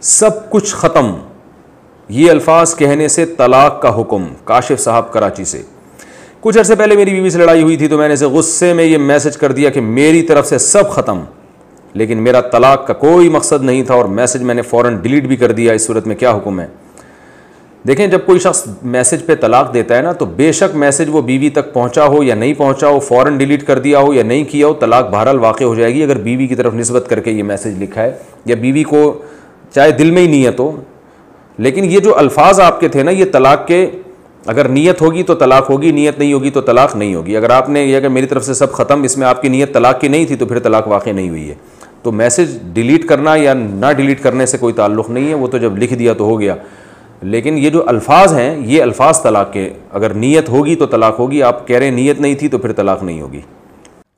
سب کچھ ختم، یہ الفاظ کہنے سے طلاق کا حکم۔ کاشف صاحب کراچی سے۔ کچھ عرصے پہلے میری بیوی سے لڑائی ہوئی تھی تو میں نے اسے غصے میں یہ میسج کر دیا کہ میری طرف سے سب ختم، لیکن میرا طلاق کا کوئی مقصد نہیں تھا اور میسج میں نے فوراً ڈیلیٹ بھی کر دیا۔ اس صورت میں کیا حکم ہے؟ دیکھیں، جب کوئی شخص میسج پہ طلاق دیتا ہے نا تو بے شک میسج وہ بیوی تک پہنچا ہو یا نہیں پہنچا ہو، فوراً ڈیلیٹ کر دیا ہو یا نہیں کیا ہو، طلاق بہرحال واقع ہو جائے گی اگر بیوی کی طرف نسبت کر کے یہ میسج لکھا ہے، یا بیوی کو چاہے دل میں ہی نیت ہو۔ لیکن یہ جو الفاظ آپ کے تھے نا، یہ طلاق کے، اگر نیت ہوگی تو طلاق ہوگی، نیت نہیں ہوگی تو طلاق نہیں ہوگی۔ اگر آپ نے یہ کہ میری طرف سے سب ختم، اس میں آپ کی نیت طلاق کی نہیں تھی تو پھر طلاق واقع نہیں ہوئی ہے۔ تو میسج ڈیلیٹ کرنا یا نہ ڈیلیٹ کرنے سے کوئی تعلق نہیں ہے، وہ تو جب لکھ دیا تو ہو گیا۔ لیکن یہ جو الفاظ ہیں، یہ الفاظ طلاق کے، اگر نیت ہوگی تو طلاق ہوگی، آپ کہہ رہے ہیں نیت نہیں تھی تو پھر طلاق نہیں ہوگی۔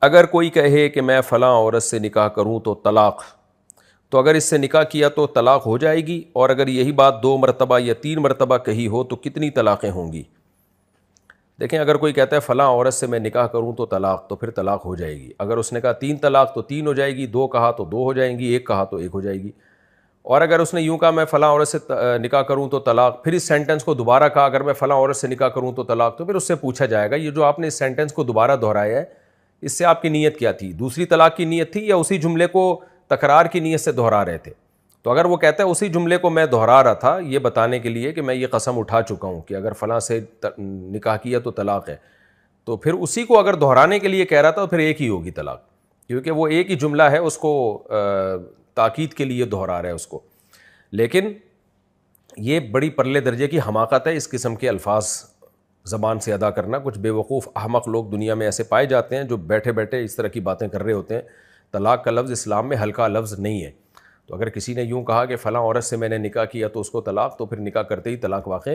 اگر کوئی کہے کہ میں فلاں عورت سے نکاح کروں تو طلاق، تو اگر اس سے نکاح کیا تو طلاق ہو جائے گی، اور اگر یہی بات 2 مرتبہ یا 3 مرتبہ کہی ہو تو کتنی طلاقیں ہوں گی؟ دیکھیں، اگر کوئی کہتا ہے فلاں عورت سے میں نکاح کروں تو طلاق، تو پھر طلاق ہو جائے گی۔ اگر اس نے کہا 3 طلاق تو 3 ہو جائے گی، 2 کہا تو 2 ہو جائیں گی، 1 کہا تو 1 ہو جائے گی۔ اور اگر اس نے یوں کہا میں فلاں عورت سے نکاح کروں تو طلاق، پھر اس سینٹنس کو دوبارہ کہا اگر میں فلاں عورت سے نکاح کروں تو طلاق، تو پھر اس سے پوچھا جائے گا یہ جو آپ نے اس سینٹنس کو دوبارہ دہرایا ہے، اس سے آپ کی نیت کیا تھی؟ دوسری طلاق کی نیت تھی یا اسی جملے کو تکرار کی نیت سے دہرا رہے تھے؟ تو اگر وہ کہتا ہے اسی جملے کو میں دہرا رہا تھا یہ بتانے کے لیے کہ میں یہ قسم اٹھا چکا ہوں کہ اگر فلاں سے نکاح کیا تو طلاق ہے، تو پھر اسی کو اگر دہرانے کے لیے کہہ رہا تھا تو پھر ایک ہی ہوگی طلاق، کیونکہ وہ ایک ہی جملہ ہے، اس کو تاکید کے لیے دہرا رہا ہے اس کو۔ لیکن یہ بڑی پرلے درجے کی حماقت ہے اس قسم کے الفاظ زبان سے ادا کرنا۔ کچھ بے وقوف احمق لوگ دنیا میں ایسے پائے جاتے ہیں جو بیٹھے بیٹھے اس طرح کی باتیں کر رہے ہوتے ہیں۔ طلاق کا لفظ اسلام میں ہلکا لفظ نہیں ہے، تو اگر کسی نے یوں کہا کہ فلاں عورت سے میں نے نکاح کیا تو اس کو طلاق، تو پھر نکاح کرتے ہی طلاق واقع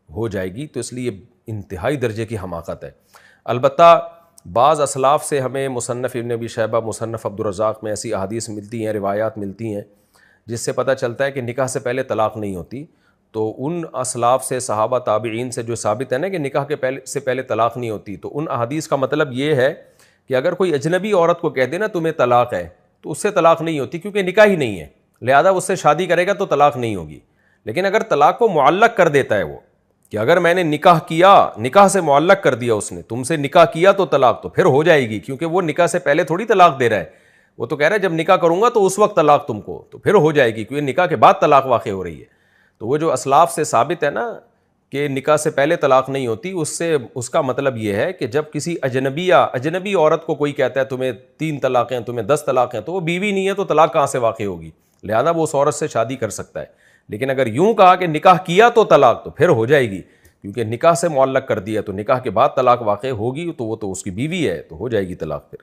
ہو جائے گی، تو اس لیے انتہائی درجے کی حماقت ہے۔ البتہ بعض اسلاف سے ہمیں مصنف ابن ابی شیبہ، مصنف عبدالرزاق میں ایسی احادیث ملتی ہیں، روایات ملتی ہیں جس سے پتہ چلتا ہے کہ نکاح سے پہلے طلاق نہیں ہوتی۔ تو ان اسلاف سے، صحابہ تابعین سے جو ثابت ہے نا کہ نکاح کے سے پہلے طلاق نہیں ہوتی، تو ان احادیث کا مطلب یہ ہے کہ اگر کوئی اجنبی عورت کو کہہ دے نا تمہیں طلاق ہے تو اس سے طلاق نہیں ہوتی، کیونکہ نکاح ہی نہیں ہے، لہذا اس سے شادی کرے گا تو طلاق نہیں ہوگی۔ لیکن اگر طلاق کو معلق کر دیتا ہے وہ کہ اگر میں نے نکاح کیا، نکاح سے معلق کر دیا اس نے، تم سے نکاح کیا تو طلاق، تو پھر ہو جائے گی، کیونکہ وہ نکاح سے پہلے تھوڑی طلاق دے رہا ہے، وہ تو کہہ رہا ہے جب نکاح کروں گا تو اس وقت طلاق تم کو، تو پھر ہو جائے گی، کیونکہ نکاح کے بعد طلاق واقع ہو رہی ہے۔ تو وہ جو اسلاف سے ثابت ہے نا کہ نکاح سے پہلے طلاق نہیں ہوتی، اس کا مطلب یہ ہے کہ جب کسی اجنبی عورت کو کوئی کہتا ہے تمہیں 3 طلاقیں، تمہیں 10 طلاقیں، تو وہ بیوی نہیں ہے تو طلاق کہاں سے واقع ہوگی؟ لہذا وہ اس عورت سے شادی کر سکتا ہے۔ لیکن اگر یوں کہا کہ نکاح کیا تو طلاق، تو پھر ہو جائے گی، کیونکہ نکاح سے معلق کر دیا، تو نکاح کے بعد طلاق واقع ہوگی، تو وہ تو اس کی بیوی ہے، تو ہو جائے گی طلاق۔ پھر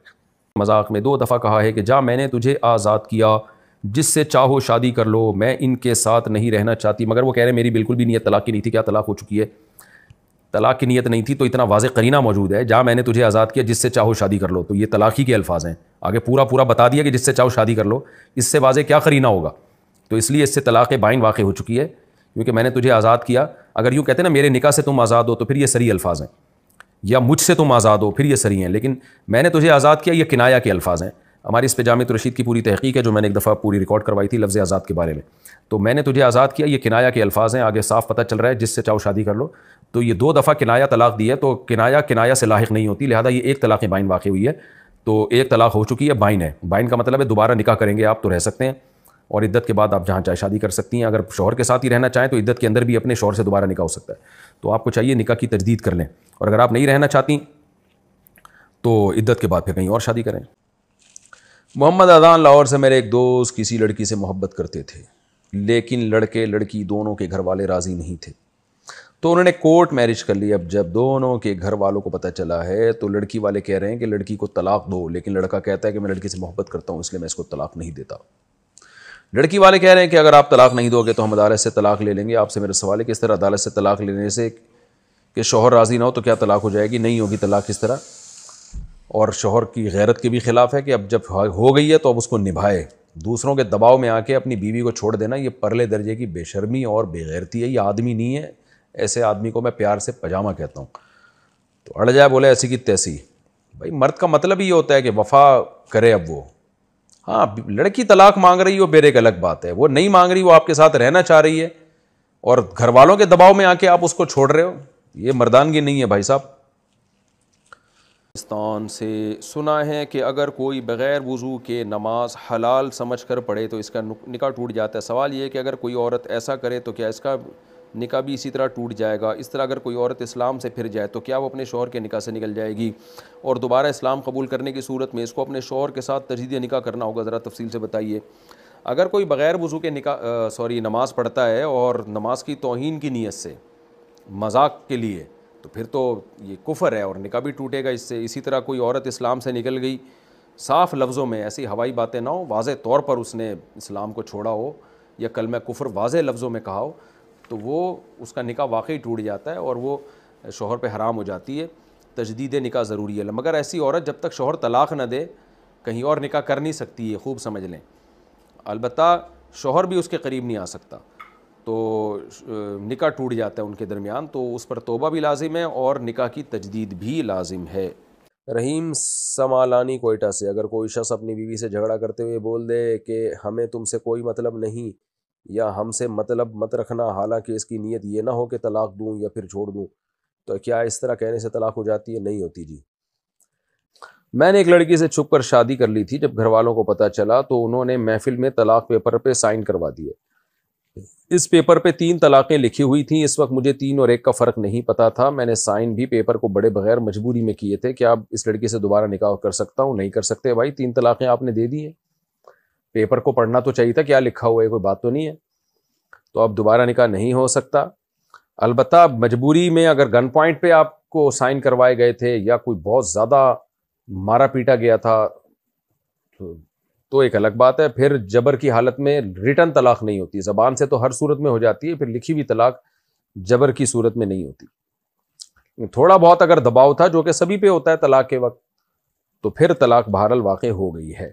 مذاق میں 2 دفعہ کہا ہے کہ جا میں نے تجھے آزاد کیا، جس سے چاہو شادی کر لو، میں ان کے ساتھ نہیں رہنا چاہتی، مگر وہ کہہ رہے ہیں میری بالکل بھی نیت طلاق کی نہیں تھی۔ کیا طلاق ہو چکی ہے؟ طلاق کی نیت نہیں تھی تو اتنا واضح قرینہ موجود ہے، جا میں نے تجھے آزاد کیا جس سے چاہو شادی کر لو، تو یہ طلاق ہی کے الفاظ ہیں، آگے پورا بتا دیا کہ جس سے چاہو شادی کر لو، اس سے واضح کیا قرینہ ہوگا؟ تو اس لیے اس سے طلاق بائن واقع ہو چکی ہے، کیونکہ میں نے تجھے آزاد کیا۔ اگر یوں کہتے ہیں نا میرے نکاح سے تم آزاد ہو تو پھر یہ صریح الفاظ ہیں، یا مجھ سے تم آزاد ہو پھر یہ صریح ہیں، لیکن میں نے تجھے آزاد کیا یہ کنایا کے الفاظ ہیں۔ ہماری اس پہ جامع الرشید کی پوری تحقیق ہے جو میں نے ایک دفعہ پوری ریکارڈ کروائی تھی لفظ آزاد کے بارے میں۔ تو میں نے تجھے آزاد کیا یہ کنایا کے الفاظ ہیں، آگے صاف پتہ چل رہا ہے جس سے چاہو شادی کر لو۔ تو یہ 2 دفعہ کنایا طلاق دی ہے، تو کنایا سے لاحق نہیں ہوتی، لہذا یہ 1 طلاق بائن واقع ہوئی ہے، تو 1 طلاق ہو چکی ہے، بائن ہے۔ بائن کا مطلب ہے دوبارہ نکاح کریں گے آپ تو رہ سکتے ہیں، اور عدت کے بعد آپ جہاں چاہے شادی کر سکتی ہیں۔ اگر شوہر کے ساتھ ہی رہنا چاہیں تو عدت کے اندر بھی اپنے شوہر سے دوبارہ نکاح ہو سکتا ہے، تو آپ کو چاہیے نکاح کی تجدید کر لیں، اور اگر آپ نہیں رہنا چاہتی تو عدت کے بعد پھر کہیں اور شادی کریں۔ محمد اذان لاہور سے، میرے ایک دوست کسی لڑکی سے محبت کرتے تھے، لیکن لڑکے لڑکی دونوں کے گھر والے راضی نہیں تھے، تو انہوں نے کورٹ میرج کر لی۔ اب جب دونوں کے گھر والوں کو پتہ چلا ہے تو لڑکی والے کہہ رہے ہیں کہ لڑکی کو طلاق دو، لیکن لڑکا کہتا ہے کہ میں لڑکی سے محبت کرتا ہوں اس لیے میں اس کو طلاق نہیں دیتا۔ لڑکی والے کہہ رہے ہیں کہ اگر آپ طلاق نہیں دو گے تو ہم عدالت سے طلاق لے لیں گے۔ آپ سے میرا سوال ہے کہ اس طرح عدالت سے طلاق لینے سے کہ شوہر راضی نہ ہو تو کیا طلاق ہو جائے گی؟ نہیں ہوگی طلاق کس طرح، اور شوہر کی غیرت کے بھی خلاف ہے کہ اب جب ہو گئی ہے تو اب اس کو نبھائے۔ دوسروں کے دباؤ میں آ کے اپنی بیوی کو چھوڑ دینا یہ پرلے درجے کی بے شرمی اور بے غیرتی ہے، یہ آدمی نہیں ہے، ایسے آدمی کو میں پیار سے پجامہ کہتا ہوں۔ تو اڑ جائے بولے ایسی کی تیسی، بھائی مرد کا مطلب ہی ہوتا ہے کہ وفا کرے، اب وہ ہاں لڑکی طلاق مانگ رہی ہو پھر ایک الگ بات ہے، وہ نہیں مانگ رہی، وہ آپ کے ساتھ رہنا چاہ رہی ہے اور گھر والوں کے دباؤ میں آ کے آپ اس کو چھوڑ رہے ہو، یہ مردانگی نہیں ہے بھائی صاحب۔ پاکستان سے سنا ہے کہ اگر کوئی بغیر وضو کے نماز حلال سمجھ کر پڑھے تو اس کا نکاح ٹوٹ جاتا ہے۔ سوال یہ ہے کہ اگر کوئی عورت ایسا کرے تو کیا اس کا نکاح بھی اسی طرح ٹوٹ جائے گا؟ اس طرح اگر کوئی عورت اسلام سے پھر جائے تو کیا وہ اپنے شوہر کے نکاح سے نکل جائے گی؟ اور دوبارہ اسلام قبول کرنے کی صورت میں اس کو اپنے شوہر کے ساتھ تجدید نکاح کرنا ہوگا؟ ذرا تفصیل سے بتائیے۔ اگر کوئی بغیر وضو کے نماز پڑھتا ہے اور نماز کی توہین کی نیت سے، مذاق کے لیے، تو پھر تو یہ کفر ہے اور نکاح بھی ٹوٹے گا اس سے۔ اسی طرح کوئی عورت اسلام سے نکل گئی، صاف لفظوں میں، ایسی ہوائی باتیں نہ ہو، واضح طور پر اس نے اسلام کو چھوڑا ہو یا کلمہ کفر واضح لفظوں میں کہا ہو، تو وہ اس کا نکاح واقعی ٹوٹ جاتا ہے اور وہ شوہر پہ حرام ہو جاتی ہے۔ تجدید نکاح ضروری ہے، مگر ایسی عورت جب تک شوہر طلاق نہ دے کہیں اور نکاح کر نہیں سکتی، یہ خوب سمجھ لیں۔ البتہ شوہر بھی اس کے قریب نہیں آ سکتا، تو نکاح ٹوٹ جاتا ہے ان کے درمیان، تو اس پر توبہ بھی لازم ہے اور نکاح کی تجدید بھی لازم ہے۔ رحیم سمالانی کوئٹہ سے، اگر کوئی شخص اپنی بیوی سے جھگڑا کرتے ہوئے بول دے کہ ہمیں تم سے کوئی مطلب نہیں یا ہم سے مطلب مت رکھنا، حالانکہ اس کی نیت یہ نہ ہو کہ طلاق دوں یا پھر چھوڑ دوں، تو کیا اس طرح کہنے سے طلاق ہو جاتی ہے؟ نہیں ہوتی جی۔ میں نے ایک لڑکی سے چھپ کر شادی کر لی تھی، جب گھر والوں کو پتہ چلا تو انہوں نے محفل میں طلاق پیپر پہ سائن کروا دیے۔ اس پیپر پہ 3 طلاقیں لکھی ہوئی تھیں، اس وقت مجھے 3 اور 1 کا فرق نہیں پتا تھا، میں نے سائن بھی پیپر کو بڑے بغیر مجبوری میں کیے تھے۔ کیا اب اس لڑکی سے دوبارہ نکاح کر سکتا ہوں؟ نہیں کر سکتے بھائی، 3 طلاقیں آپ نے دے دی ہیں، پیپر کو پڑھنا تو چاہیے تھا کیا لکھا ہوا ہے، کوئی بات تو نہیں ہے، تو اب دوبارہ نکاح نہیں ہو سکتا۔ البتہ مجبوری میں اگر گن پوائنٹ پہ آپ کو سائن کروائے گئے تھے یا کوئی بہت زیادہ مارا پیٹا گیا تھا تو ایک الگ بات ہے، پھر جبر کی حالت میں ریٹن طلاق نہیں ہوتی، زبان سے تو ہر صورت میں ہو جاتی ہے، پھر لکھی ہوئی طلاق جبر کی صورت میں نہیں ہوتی۔ تھوڑا بہت اگر دباؤ تھا جو کہ سبھی پہ ہوتا ہے طلاق کے وقت، تو پھر طلاق بہرحال واقع ہو گئی ہے۔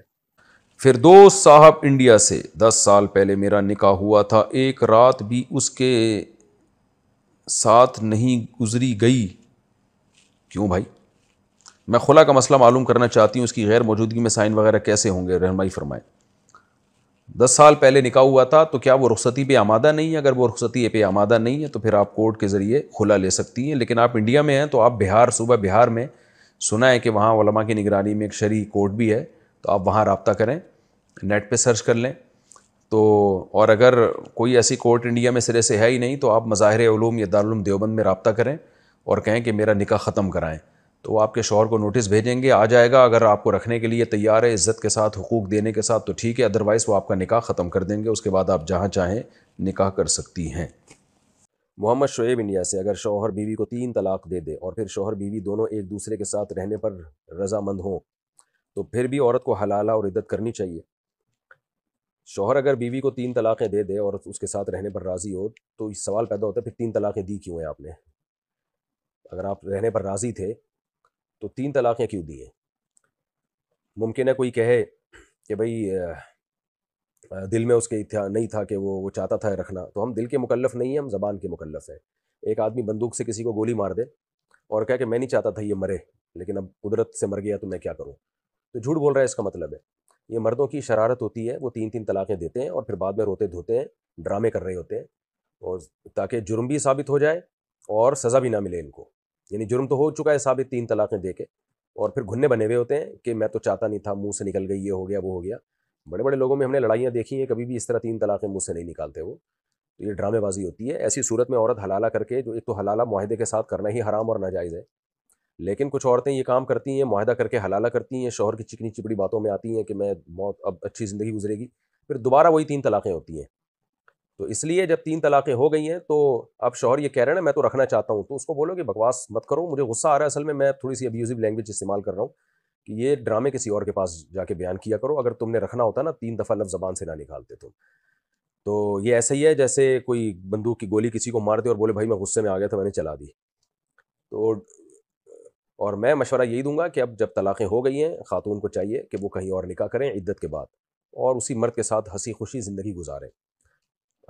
فردوس صاحب انڈیا سے، 10 سال پہلے میرا نکاح ہوا تھا، ایک رات بھی اس کے ساتھ نہیں گزری گئی۔ کیوں بھائی؟ میں خلا کا مسئلہ معلوم کرنا چاہتی ہوں، اس کی غیر موجودگی میں سائن وغیرہ کیسے ہوں گے؟ رہنمائی فرمائیں۔ 10 سال پہلے نکاح ہوا تھا تو کیا وہ رخصتی پہ آمادہ نہیں ہے؟ اگر وہ رخصتی پہ آمادہ نہیں ہے تو پھر آپ کورٹ کے ذریعے خلا لے سکتی ہیں، لیکن آپ انڈیا میں ہیں تو آپ صوبہ بہار میں، سنا ہے کہ وہاں علماء کی نگرانی میں ایک شرعی کورٹ بھی ہے، تو آپ وہاں رابطہ کریں، نیٹ پہ سرچ کر لیں تو، اور اگر کوئی ایسی کورٹ انڈیا میں سرے سے ہے ہی نہیں تو آپ مظاہر علوم یا دارالعلوم دیوبند میں رابطہ کریں اور کہیں کہ میرا نکاح ختم کرائیں، تو وہ آپ کے شوہر کو نوٹس بھیجیں گے، آ جائے گا، اگر آپ کو رکھنے کے لیے تیار ہے عزت کے ساتھ، حقوق دینے کے ساتھ، تو ٹھیک ہے، ادروائز وہ آپ کا نکاح ختم کر دیں گے، اس کے بعد آپ جہاں چاہیں نکاح کر سکتی ہیں۔ محمد شعیب انڈیا سے، اگر شوہر بیوی کو 3 طلاق دے دے اور پھر شوہر بیوی دونوں ایک دوسرے کے ساتھ رہنے پر رضامند ہوں تو پھر بھی عورت کو حلالہ اور عدت کرنی چاہیے؟ شوہر اگر بیوی کو 3 طلاقیں دے دے اور اس کے ساتھ رہنے پر راضی ہو تو اس سوال پیدا ہوتا ہے پھر 3 طلاقیں دی کیوں ہیں آپ نے؟ اگر آپ رہنے پر راضی تھے تو 3 طلاقیں کیوں دی ہیں؟ ممکن ہے کوئی کہے کہ بھئی دل میں اس کے نہیں تھا کہ وہ چاہتا تھا رکھنا، تو ہم دل کے مکلف نہیں ہیں، ہم زبان کے مکلف ہیں۔ ایک آدمی بندوق سے کسی کو گولی مار دے اور کہے کہ میں نہیں چاہتا تھا یہ مرے لیکن اب قدرت سے مر گیا تو میں کیا کروں، تو جھوٹ بول رہا ہے، اس کا مطلب ہے یہ مردوں کی شرارت ہوتی ہے، وہ 3 طلاقیں دیتے ہیں اور پھر بعد میں روتے دھوتے ہیں، ڈرامے کر رہے ہوتے ہیں، اور تاکہ جرم بھی ثابت ہو جائے اور سزا بھی نہ ملے ان کو، یعنی جرم تو ہو چکا ہے ثابت 3 طلاقیں دے کے، اور پھر گھننے بنے ہوئے ہوتے ہیں کہ میں تو چاہتا نہیں تھا، منہ سے نکل گئی، یہ ہو گیا وہ ہو گیا۔ بڑے بڑے لوگوں میں ہم نے لڑائیاں دیکھی ہیں، کبھی بھی اس طرح 3 طلاقیں منہ سے نہیں نکالتے وہ، تو یہ ڈرامے بازی ہوتی ہے۔ ایسی صورت میں عورت حلالہ کر کے، جو ایک تو حلالہ معاہدے کے ساتھ کرنا ہی حرام اور ناجائز ہے، لیکن کچھ عورتیں یہ کام کرتی ہیں، معاہدہ کر کے حلالہ کرتی ہیں، شوہر کی چکنی چپڑی باتوں میں آتی ہیں کہ میں موت اب اچھی زندگی گزرے گی، پھر دوبارہ وہی 3 طلاقیں ہوتی ہیں۔ تو اس لیے جب 3 طلاقیں ہو گئی ہیں تو اب شوہر یہ کہہ رہے ہیں نا میں تو رکھنا چاہتا ہوں، تو اس کو بولو کہ بکواس مت کرو، مجھے غصہ آ رہا ہے، اصل میں تھوڑی سی ابیوزو لینگویج استعمال کر رہا ہوں، کہ یہ ڈرامے کسی اور کے پاس جا کے بیان کیا کرو، اگر تم نے رکھنا ہوتا نا 3 دفعہ لفظ زبان سے نہ نکالتے تم۔ تو یہ ایسا ہی ہے جیسے کوئی بندوق کی گولی کسی کو مار دے اور بولے بھائی میں غصے میں آ گیا تھا میں نے چلا دی، تو اور میں مشورہ یہی دوں گا کہ اب جب طلاقیں ہو گئی ہیں، خاتون کو چاہیے کہ وہ کہیں اور نکاح کریں عدت کے بعد، اور اسی مرد کے ساتھ ہنسی خوشی زندگی گزاریں۔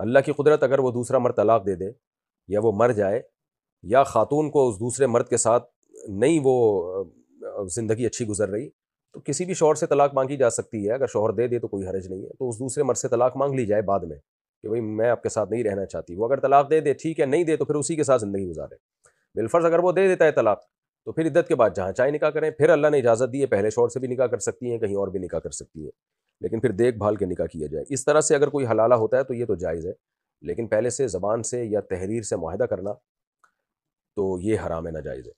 اللہ کی قدرت اگر وہ دوسرا مرد طلاق دے دے یا وہ مر جائے یا خاتون کو اس دوسرے مرد کے ساتھ نہیں وہ زندگی اچھی گزر رہی، تو کسی بھی شوہر سے طلاق مانگی جا سکتی ہے، اگر شوہر دے دے تو کوئی حرج نہیں ہے، تو اس دوسرے مرد سے طلاق مانگ لی جائے بعد میں کہ بھائی میں آپ کے ساتھ نہیں رہنا چاہتی. وہ اگر طلاق دے دے ٹھیک ہے، نہیں دے تو پھر اسی کے ساتھ زندگی گزارے. بالفرض اگر وہ دے دیتا ہے طلاق تو پھر عدت کے بعد جہاں چاہے نکاح کریں. پھر اللہ نے اجازت دی ہے پہلے شوہر سے بھی نکاح کر سکتی ہیں، کہیں اور بھی نکاح کر سکتی ہیں، لیکن پھر دیکھ بھال کے نکاح کیا جائے. اس طرح سے اگر کوئی حلالہ ہوتا ہے تو یہ تو جائز ہے، لیکن پہلے سے زبان سے یا تحریر سے معاہدہ کرنا تو یہ حرام ہے، ناجائز ہے.